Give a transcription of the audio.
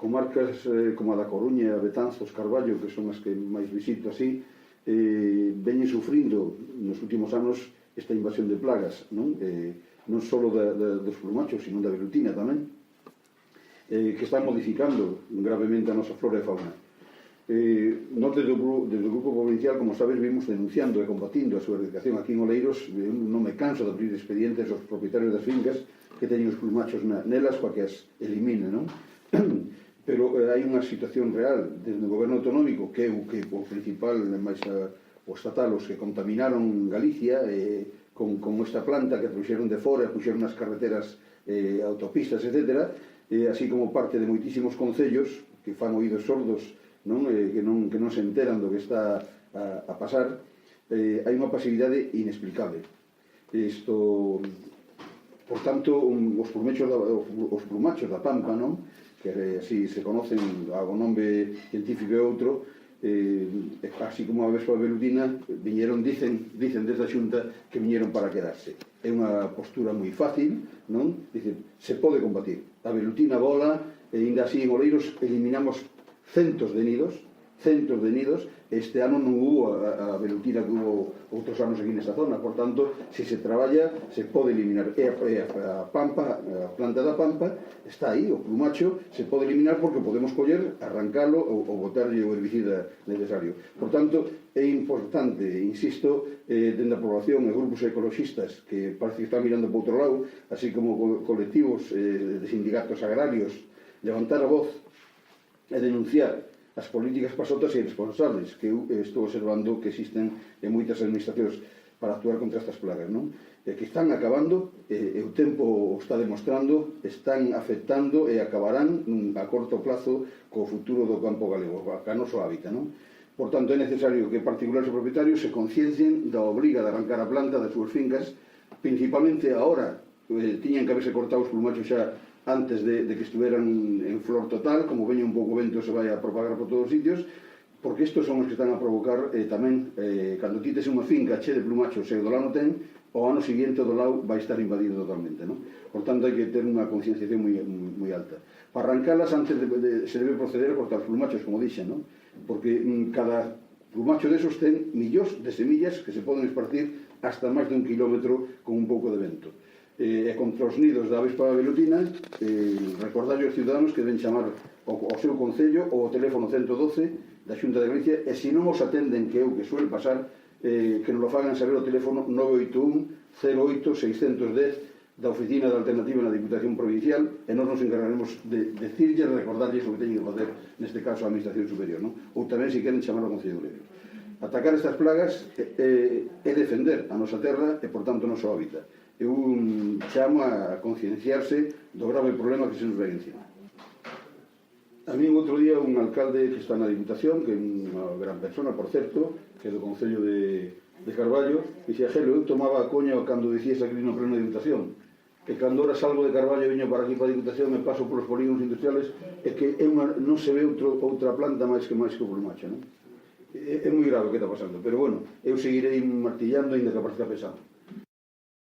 comarcas como a da Coruña, Betanzos, Carballo, que son as que máis visito así, veñen sufrindo nos últimos anos esta invasión de plagas, non só dos plumachos, sino da velutina tamén, que están modificando gravemente a nosa flora e fauna. Nós, desde o Grupo Provincial, como sabes, vimos denunciando e combatindo a súa erradicación aquí en Oleiros. Non me canso de abrir expedientes aos propietarios das fincas que teñen os plumachos nelas para que as elimine, non? Pero hai unha situación real desde o goberno autonómico, que é o principal, máis o estatal, os que contaminaron Galicia con esta planta que puxeron de fora, puxeron nas carreteras, autopistas, etc., así como parte de moitísimos concellos que fan oídos sordos, que non se enteran do que está a pasar. Hai unha pasividade inexplicable. Por tanto, os plumachos da Pampa, que así se conocen, o nome científico é outro, así como a vespa velutina, dicen desde a Xunta que viñeron para quedarse. É unha postura moi fácil, non? Dicen, se pode combatir. A velutina vola, e ainda así en Oleiros eliminamos centos de nidos. Este ano non hubo a velutina que hubo outros anos aquí nesta zona. Por tanto, se se traballa, se pode eliminar. A Pampa, a planta da Pampa, está aí, o plumacho, se pode eliminar porque podemos coller, arrancalo ou botarlle o herbicida necesario. Por tanto, é importante, insisto, dende a población e grupos ecologistas que parece que están mirando para outro lado, así como colectivos de sindicatos agrarios, levantar a voz e denunciar as políticas pasotas e irresponsables que eu estou observando que existen en moitas administracións para actuar contra estas plagas, que están acabando, e o tempo está demostrando, están afectando e acabarán a corto plazo co futuro do campo galego, ca noso hábitat. Por tanto, é necesario que particulares e propietarios se conciencien da obriga de arrancar a planta das súas fincas, principalmente agora. Tiñan que haberse cortado os plumachos xa antes de que estuveran en flor total, como veña un pouco vento se vai a propagar por todos os sitios, porque estos son os que están a provocar tamén, cando ti tes unha finca che de plumachos e o do lado ten, o ano seguinte o do lado vai estar invadido totalmente. Por tanto, hai que ter unha concienciación moi alta. Para arrancalas, antes se debe proceder a cortar os plumachos, como dixen, porque cada plumacho desos ten millóns de semillas que se poden esparcir hasta máis de 1 kilómetro con un pouco de vento. E contra os nidos da avispa velutina, recordarlle aos ciudadanos que deben chamar ao seu concello ou ao teléfono 112 da Xunta de Galicia, e se non os atenden, que é o que suele pasar, que nos lo fagan saber o teléfono 981 08 610 da Oficina de Alternativa na Diputación Provincial, e nós nos encargaremos de decirlle e recordarlles o que teñen que facer, neste caso a Administración Superior, ou tamén se queren chamar ao Concello de Oleiros. Atacar estas plagas é defender a nosa terra e, por tanto, o noso hábitat. Eu chamo a concienciarse do grave problema que se nos vai encima. A mí outro día un alcalde que está na Diputación, que é unha gran persona, por certo, que é do Concello de Carballo, dixía, Gelo, eu tomaba a coña cando dicías aquí no pleno de Diputación, que cando ora salgo de Carballo e veño para aquí para a Diputación e paso polos polígonos industriales, é que non se ve outra planta máis que o plumacho. É moi grave o que está pasando, pero bueno, eu seguirei martillando ainda que parezca pesado.